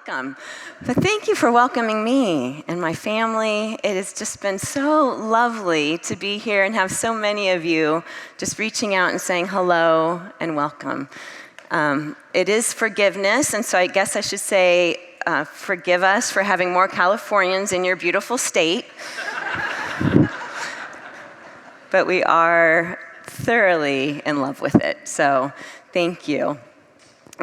welcome. But thank you for welcoming me and my family. It has just been so lovely to be here and have so many of you just reaching out and saying hello and welcome. It is forgiveness, and so I guess I should say forgive us for having more Californians in your beautiful state. But we are thoroughly in love with it, so thank you.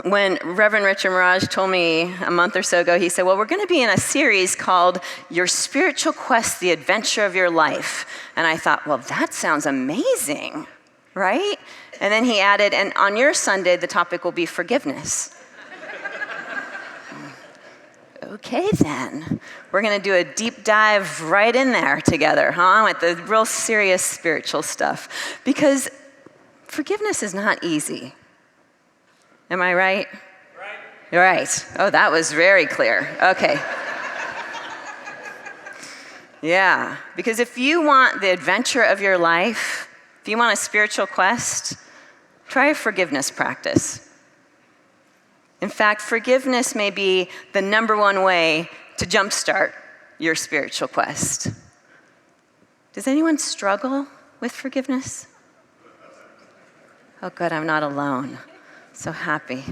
When Reverend Richard Mirage told me a month or so ago, he said, well, we're going to be in a series called Your Spiritual Quest, The Adventure of Your Life. And I thought, well, that sounds amazing, right? And then he added, and on your Sunday, the topic will be forgiveness. Okay, then. We're going to do a deep dive right in there together, with the real serious spiritual stuff. Because forgiveness is not easy. Am I right? Right. Oh, that was very clear. Okay. Yeah, because if you want the adventure of your life, if you want a spiritual quest, try a forgiveness practice. In fact, forgiveness may be the number one way to jumpstart your spiritual quest. Does anyone struggle with forgiveness? Oh, good, I'm not alone. So happy.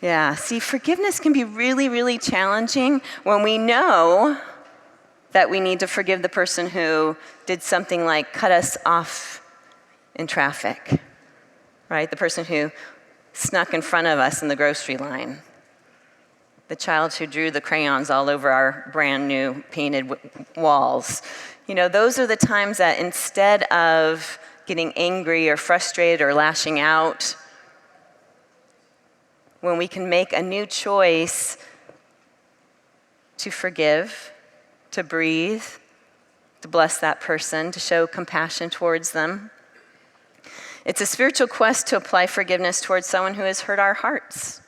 Yeah, see, forgiveness can be really, really challenging when we know that we need to forgive the person who did something like cut us off in traffic, right? The person who snuck in front of us in the grocery line. The child who drew the crayons all over our brand new painted walls. You know, those are the times that instead of getting angry or frustrated or lashing out, when we can make a new choice to forgive, to breathe, to bless that person, to show compassion towards them. It's a spiritual quest to apply forgiveness towards someone who has hurt our hearts.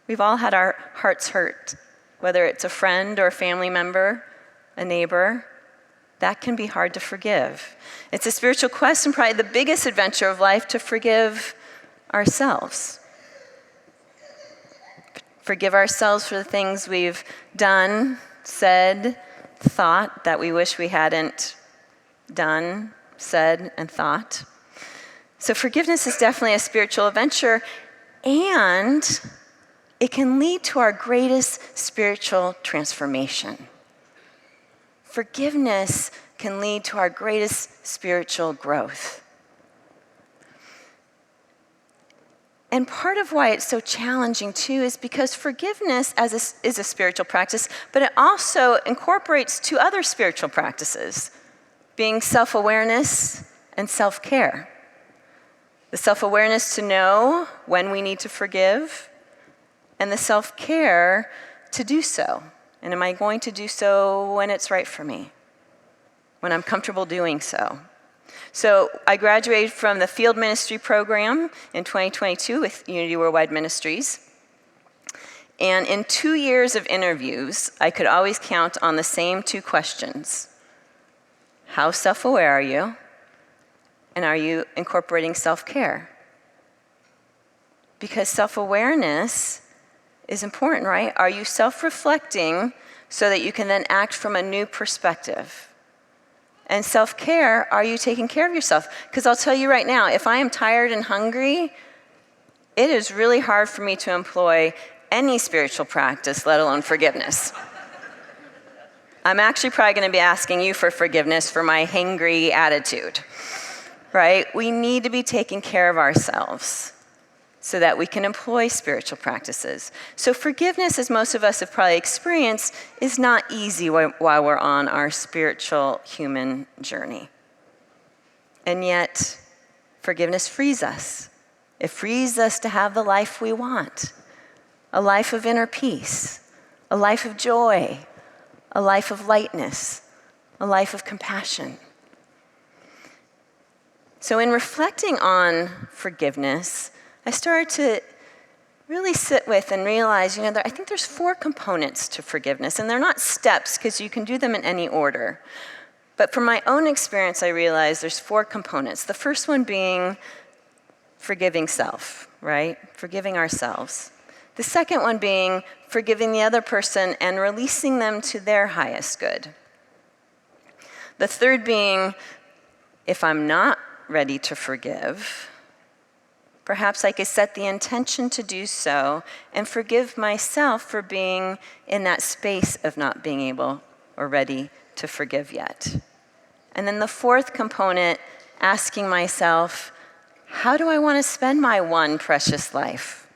We've all had our hearts hurt, whether it's a friend or a family member, a neighbor. That can be hard to forgive. It's a spiritual quest and probably the biggest adventure of life to forgive ourselves. Forgive ourselves for the things we've done, said, thought that we wish we hadn't done, said, and thought. So forgiveness is definitely a spiritual adventure, and it can lead to our greatest spiritual transformation. Forgiveness can lead to our greatest spiritual growth. And part of why it's so challenging, too, is because forgiveness is a spiritual practice, but it also incorporates two other spiritual practices, being self-awareness and self-care. The self-awareness to know when we need to forgive, and the self-care to do so. And am I going to do so when it's right for me? When I'm comfortable doing so? So I graduated from the field ministry program in 2022 with Unity Worldwide Ministries. And in 2 years of interviews, I could always count on the same two questions. How self-aware are you? And are you incorporating self-care? Because self-awareness is important, right? Are you self-reflecting so that you can then act from a new perspective? And self-care, are you taking care of yourself? Because I'll tell you right now, if I am tired and hungry, it is really hard for me to employ any spiritual practice, let alone forgiveness. I'm actually probably going to be asking you for forgiveness for my hangry attitude, right? We need to be taking care of ourselves so that we can employ spiritual practices. So forgiveness, as most of us have probably experienced, is not easy while we're on our spiritual human journey. And yet, forgiveness frees us. It frees us to have the life we want, a life of inner peace, a life of joy, a life of lightness, a life of compassion. So in reflecting on forgiveness, I started to really sit with and realize, I think there's 4 components to forgiveness, and they're not steps because you can do them in any order. But from my own experience, I realized there's 4 components. The first one being forgiving self, right? Forgiving ourselves. The second one being forgiving the other person and releasing them to their highest good. The third being, if I'm not ready to forgive, perhaps I could set the intention to do so and forgive myself for being in that space of not being able or ready to forgive yet. And then the fourth component, asking myself, how do I want to spend my one precious life?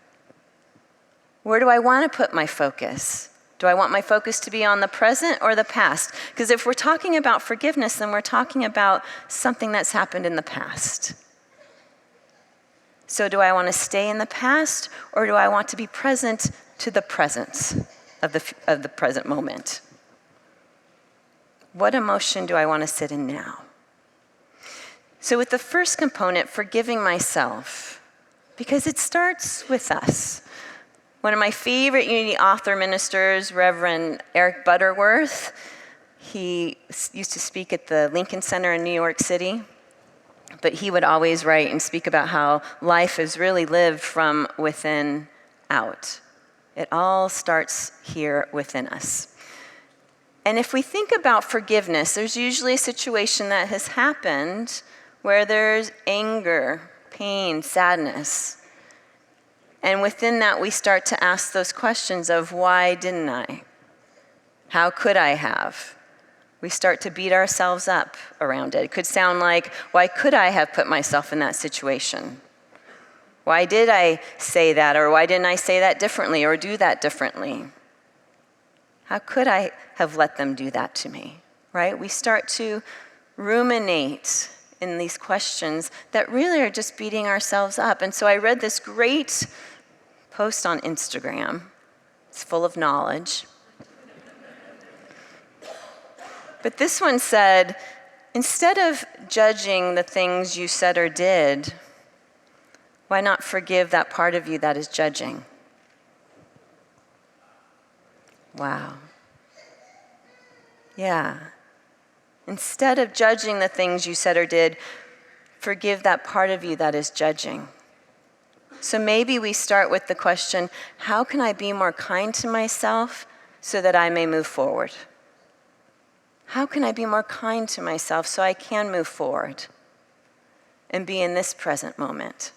Where do I want to put my focus? Do I want my focus to be on the present or the past? Because if we're talking about forgiveness, then we're talking about something that's happened in the past. So do I want to stay in the past, or do I want to be present to the presence of the present moment? What emotion do I want to sit in now? So with the first component, forgiving myself, because it starts with us. One of my favorite Unity author ministers, Reverend Eric Butterworth, he used to speak at the Lincoln Center in New York City, but he would always write and speak about how life is really lived from within out. It all starts here within us. And if we think about forgiveness, there's usually a situation that has happened where there's anger, pain, sadness. And within that, we start to ask those questions of, why didn't I? How could I have? We start to beat ourselves up around it. It could sound like, why could I have put myself in that situation? Why did I say that? Or why didn't I say that differently or do that differently? How could I have let them do that to me? Right? We start to ruminate in these questions that really are just beating ourselves up. And so I read this great post on Instagram. It's full of knowledge. But this one said, instead of judging the things you said or did, why not forgive that part of you that is judging? Wow. Yeah. Instead of judging the things you said or did, forgive that part of you that is judging. So maybe we start with the question, how can I be more kind to myself so that I may move forward? How can I be more kind to myself so I can move forward and be in this present moment?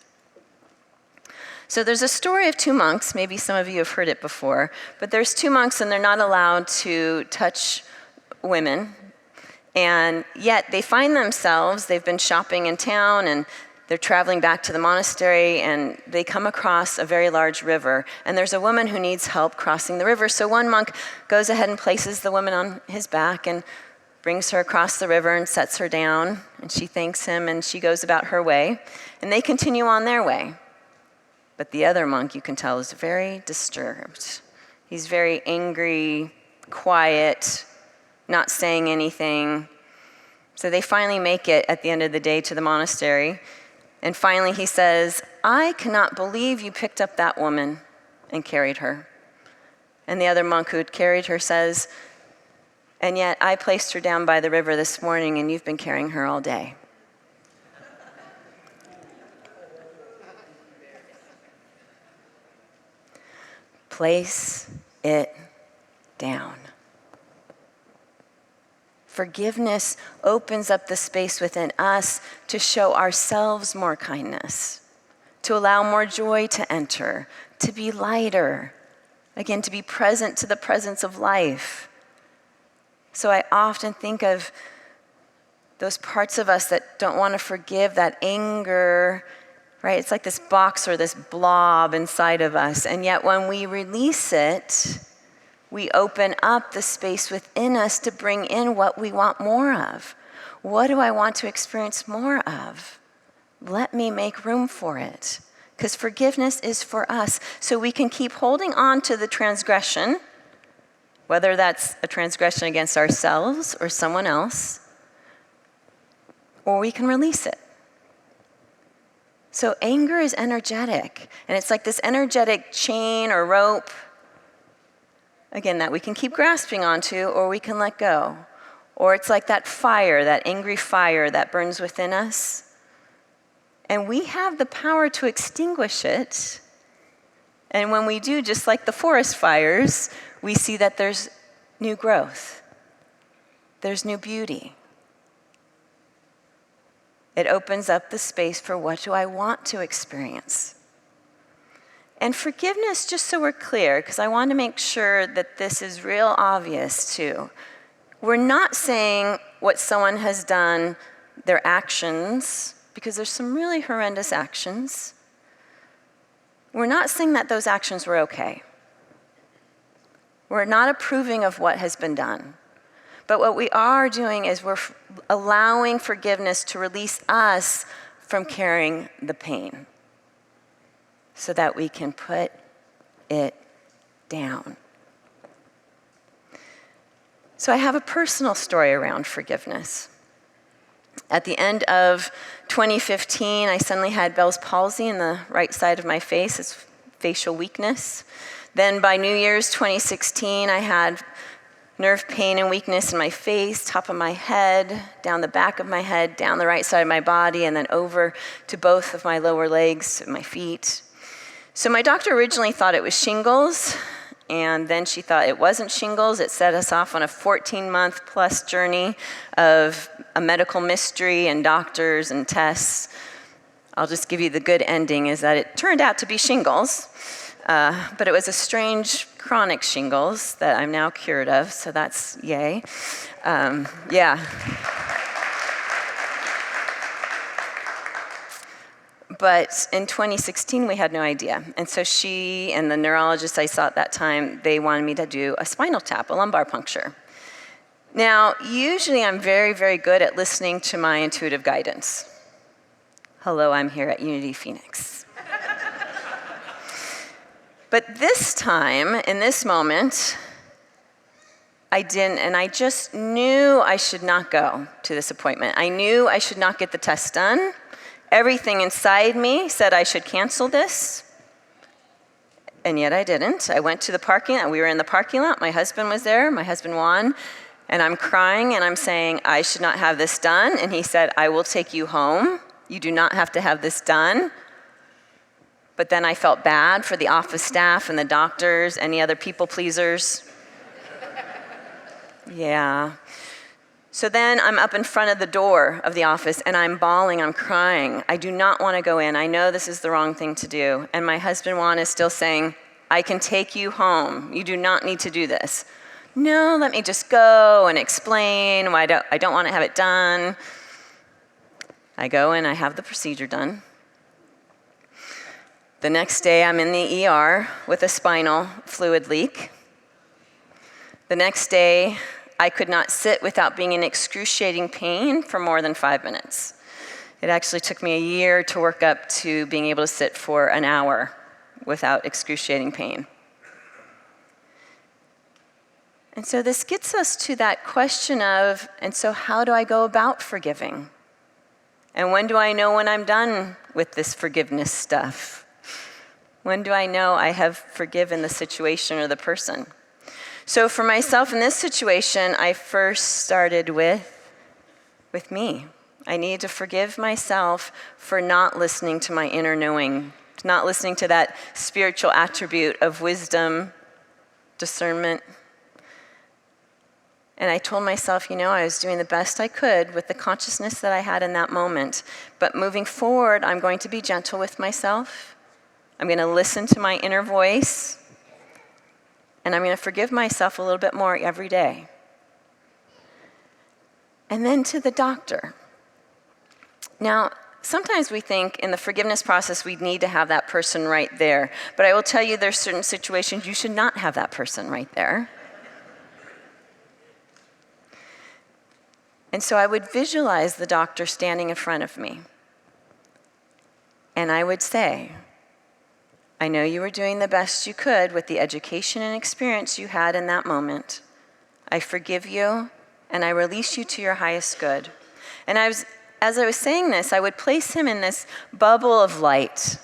So there's a story of two monks. Maybe some of you have heard it before, but there's two monks and they're not allowed to touch women. And yet they find themselves, they've been shopping in town and they're traveling back to the monastery and they come across a very large river. And there's a woman who needs help crossing the river. So one monk goes ahead and places the woman on his back and brings her across the river and sets her down. And she thanks him and she goes about her way. And they continue on their way. But the other monk, you can tell, is very disturbed. He's very angry, quiet, not saying anything. So they finally make it at the end of the day to the monastery. And finally he says, I cannot believe you picked up that woman and carried her. And the other monk who had carried her says, and yet I placed her down by the river this morning and you've been carrying her all day. Place it down. Forgiveness opens up the space within us to show ourselves more kindness, to allow more joy to enter, to be lighter, again, to be present to the presence of life. So I often think of those parts of us that don't want to forgive, that anger, right? It's like this box or this blob inside of us. And yet when we release it, we open up the space within us to bring in what we want more of. What do I want to experience more of? Let me make room for it. Because forgiveness is for us. So we can keep holding on to the transgression, whether that's a transgression against ourselves or someone else, or we can release it. So anger is energetic, and it's like this energetic chain or rope, again, that we can keep grasping onto or we can let go. Or it's like that fire, that angry fire that burns within us. And we have the power to extinguish it, And when we do, just like the forest fires, we see that there's new growth. There's new beauty. It opens up the space for what do I want to experience. And forgiveness, just so we're clear, because I want to make sure that this is real obvious too. We're not saying what someone has done, their actions, because there's some really horrendous actions. We're not saying that those actions were okay. We're not approving of what has been done. But what we are doing is we're allowing forgiveness to release us from carrying the pain so that we can put it down. So I have a personal story around forgiveness. At the end of 2015, I suddenly had Bell's palsy in the right side of my face. It's facial weakness. Then by New Year's 2016, I had nerve pain and weakness in my face, top of my head, down the back of my head, down the right side of my body, and then over to both of my lower legs, my feet. So my doctor originally thought it was shingles, and then she thought it wasn't shingles. It set us off on a 14-month plus journey of a medical mystery and doctors and tests. I'll just give you the good ending, is that it turned out to be shingles, but it was a strange chronic shingles that I'm now cured of, so that's yay. Yeah. But in 2016, we had no idea. And so she and the neurologist I saw at that time, they wanted me to do a spinal tap, a lumbar puncture. Now, usually I'm very, very good at listening to my intuitive guidance. Hello, I'm here at Unity Phoenix. But this time, in this moment, I didn't, and I just knew I should not go to this appointment. I knew I should not get the test done. Everything inside me said I should cancel this, and yet I didn't. I went to the parking lot. We were in the parking lot. My husband was there, my husband Juan, and I'm crying, and I'm saying, I should not have this done. And he said, I will take you home. You do not have to have this done. But then I felt bad for the office staff and the doctors, any other people pleasers. Yeah. So then I'm up in front of the door of the office and I'm bawling, I'm crying. I do not want to go in. I know this is the wrong thing to do. And my husband Juan is still saying, I can take you home. You do not need to do this. No, let me just go and explain why I don't want to have it done. I go and I have the procedure done. The next day I'm in the ER with a spinal fluid leak. The next day, I could not sit without being in excruciating pain for more than 5 minutes. It actually took me a year to work up to being able to sit for an hour without excruciating pain. And so this gets us to that question of, and so how do I go about forgiving? And when do I know when I'm done with this forgiveness stuff? When do I know I have forgiven the situation or the person? So for myself in this situation, I first started with me. I needed to forgive myself for not listening to my inner knowing, not listening to that spiritual attribute of wisdom, discernment. And I told myself, I was doing the best I could with the consciousness that I had in that moment. But moving forward, I'm going to be gentle with myself. I'm going to listen to my inner voice. And I'm going to forgive myself a little bit more every day. And then to the doctor. Now, sometimes we think in the forgiveness process we need to have that person right there. But I will tell you there's certain situations you should not have that person right there. And so I would visualize the doctor standing in front of me. And I would say, I know you were doing the best you could with the education and experience you had in that moment. I forgive you, and I release you to your highest good. And as I was saying this, I would place him in this bubble of light.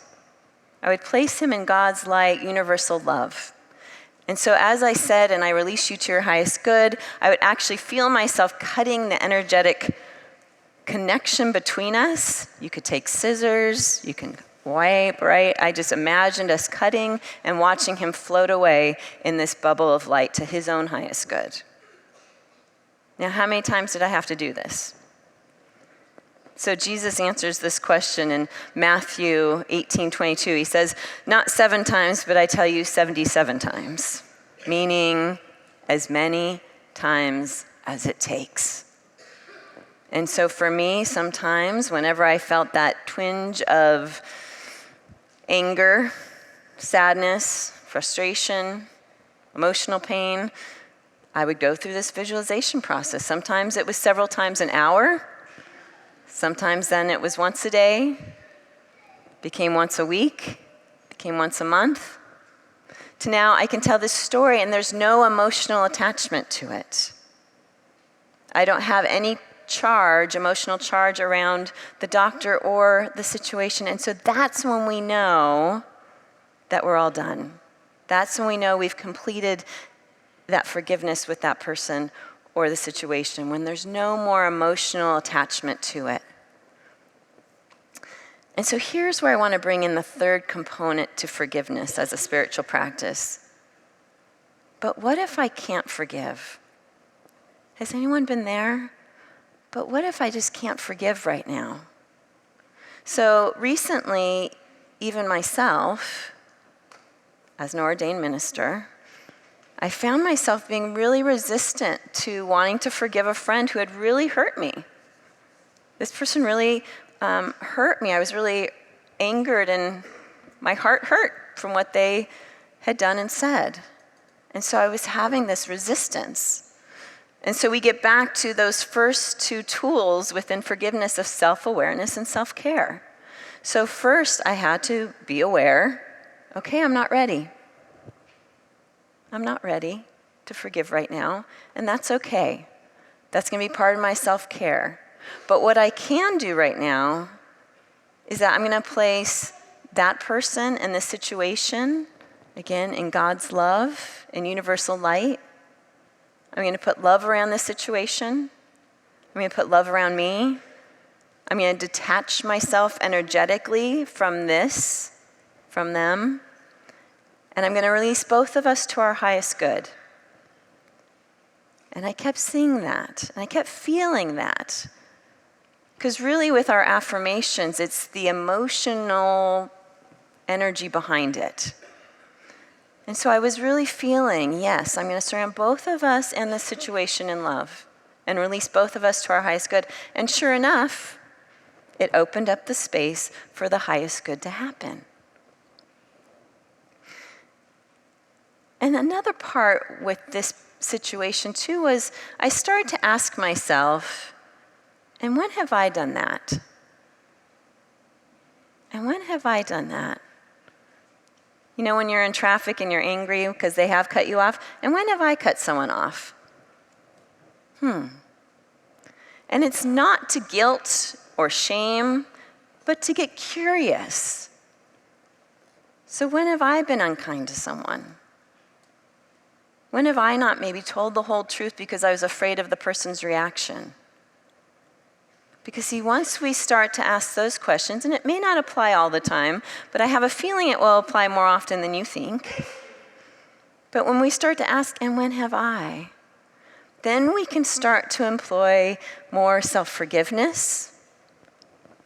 I would place him in God's light, universal love. And so as I said, and I release you to your highest good, I would actually feel myself cutting the energetic connection between us. You could take scissors, you can white, bright. I just imagined us cutting and watching him float away in this bubble of light to his own highest good. Now, how many times did I have to do this? So Jesus answers this question in Matthew 18:22. He says, not 7 times, but I tell you 77 times, meaning as many times as it takes. And so for me, sometimes whenever I felt that twinge of anger, sadness, frustration, emotional pain, I would go through this visualization process. Sometimes it was several times an hour. Sometimes then it was once a day, became once a week, became once a month. To now I can tell this story and there's no emotional attachment to it. I don't have any emotional charge around the doctor or the situation. And so that's when we know that we're all done. That's when we know we've completed that forgiveness with that person or the situation, when there's no more emotional attachment to it. And so here's where I want to bring in the third component to forgiveness as a spiritual practice. But what if I can't forgive? Has anyone been there? But what if I just can't forgive right now? So recently, even myself, as an ordained minister, I found myself being really resistant to wanting to forgive a friend who had really hurt me. This person really hurt me. I was really angered and my heart hurt from what they had done and said. And so I was having this resistance. And so we get back to those first 2 tools within forgiveness of self-awareness and self-care. So first I had to be aware, okay, I'm not ready. I'm not ready to forgive right now, and that's okay. That's going to be part of my self-care. But what I can do right now is that I'm going to place that person and this situation, again, in God's love and universal light. I'm going to put love around this situation. I'm going to put love around me. I'm going to detach myself energetically from this, from them. And I'm going to release both of us to our highest good. And I kept seeing that, and I kept feeling that. Because really with our affirmations, it's the emotional energy behind it. And so I was really feeling, yes, I'm going to surround both of us and the situation in love and release both of us to our highest good. And sure enough, it opened up the space for the highest good to happen. And another part with this situation too was I started to ask myself, and when have I done that? And when have I done that? You know, when you're in traffic and you're angry because they have cut you off, and when have I cut someone off? And it's not to guilt or shame, but to get curious. So when have I been unkind to someone? When have I not maybe told the whole truth because I was afraid of the person's reaction? Because see, once we start to ask those questions, and it may not apply all the time, but I have a feeling it will apply more often than you think. But when we start to ask, and when have I? Then we can start to employ more self-forgiveness,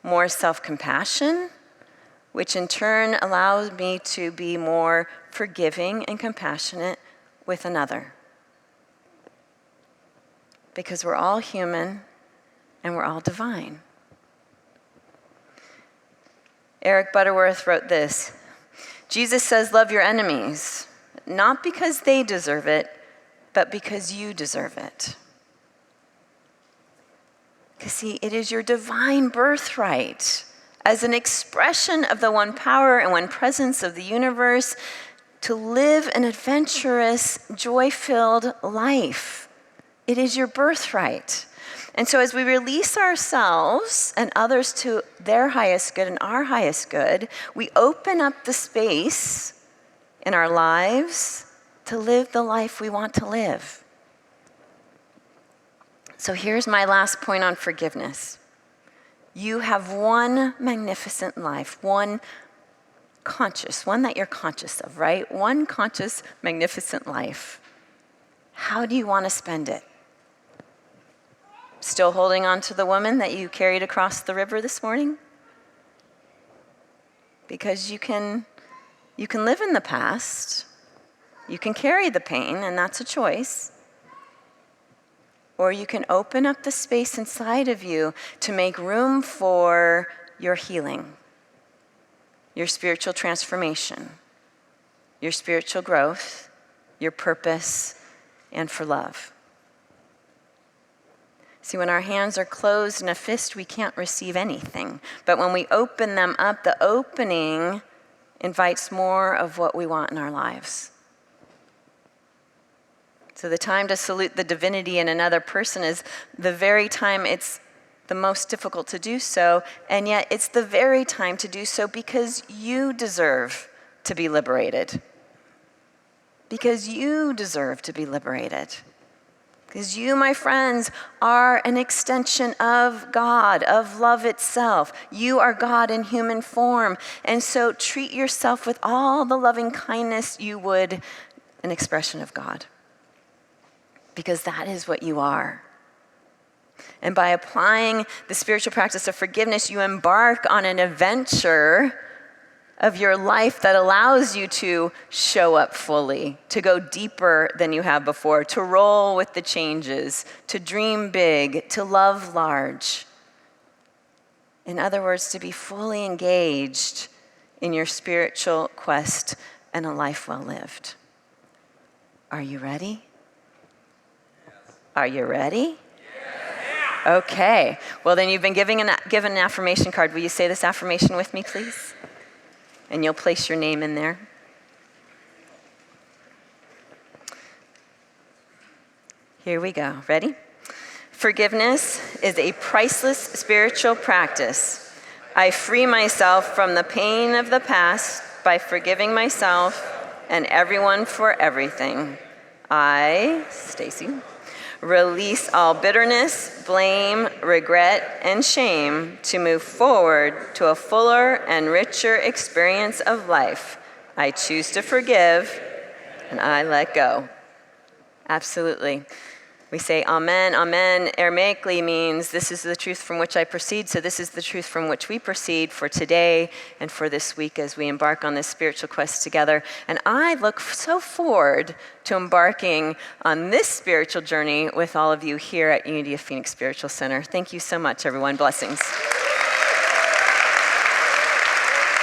more self-compassion, which in turn allows me to be more forgiving and compassionate with another. Because we're all human and we're all divine. Eric Butterworth wrote this: Jesus says, love your enemies, not because they deserve it, but because you deserve it. Because see, it is your divine birthright as an expression of the one power and one presence of the universe to live an adventurous, joy-filled life. It is your birthright. And so as we release ourselves and others to their highest good and our highest good, we open up the space in our lives to live the life we want to live. So here's my last point on forgiveness. You have one magnificent life, one conscious, one that you're conscious of, right? One conscious, magnificent life. How do you want to spend it? Still holding on to the woman that you carried across the river this morning? Because you can live in the past, you can carry the pain, and that's a choice. Or you can open up the space inside of you to make room for your healing, your spiritual transformation, your spiritual growth, your purpose, and for love. See, when our hands are closed in a fist, we can't receive anything. But when we open them up, the opening invites more of what we want in our lives. So the time to salute the divinity in another person is the very time it's the most difficult to do so, and yet it's the very time to do so because you deserve to be liberated. Because you deserve to be liberated. Because you, my friends, are an extension of God, of love itself. You are God in human form. And so treat yourself with all the loving kindness you would an expression of God. Because that is what you are. And by applying the spiritual practice of forgiveness, you embark on an adventure of your life that allows you to show up fully, to go deeper than you have before, to roll with the changes, to dream big, to love large. In other words, to be fully engaged in your spiritual quest and a life well lived. Are you ready? Yes. Are you ready? Yes. Okay. Well, then you've been given an affirmation card. Will you say this affirmation with me, please? And you'll place your name in there. Here we go. Ready? Forgiveness is a priceless spiritual practice. I free myself from the pain of the past by forgiving myself and everyone for everything. I, Stacy, release all bitterness, blame, regret, and shame to move forward to a fuller and richer experience of life. I choose to forgive, and I let go. Absolutely. We say amen. Amen Aramaic means this is the truth from which I proceed, so this is the truth from which we proceed for today and for this week as we embark on this spiritual quest together. And I look so forward to embarking on this spiritual journey with all of you here at Unity of Phoenix Spiritual Center. Thank you so much, everyone. Blessings.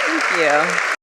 Thank you.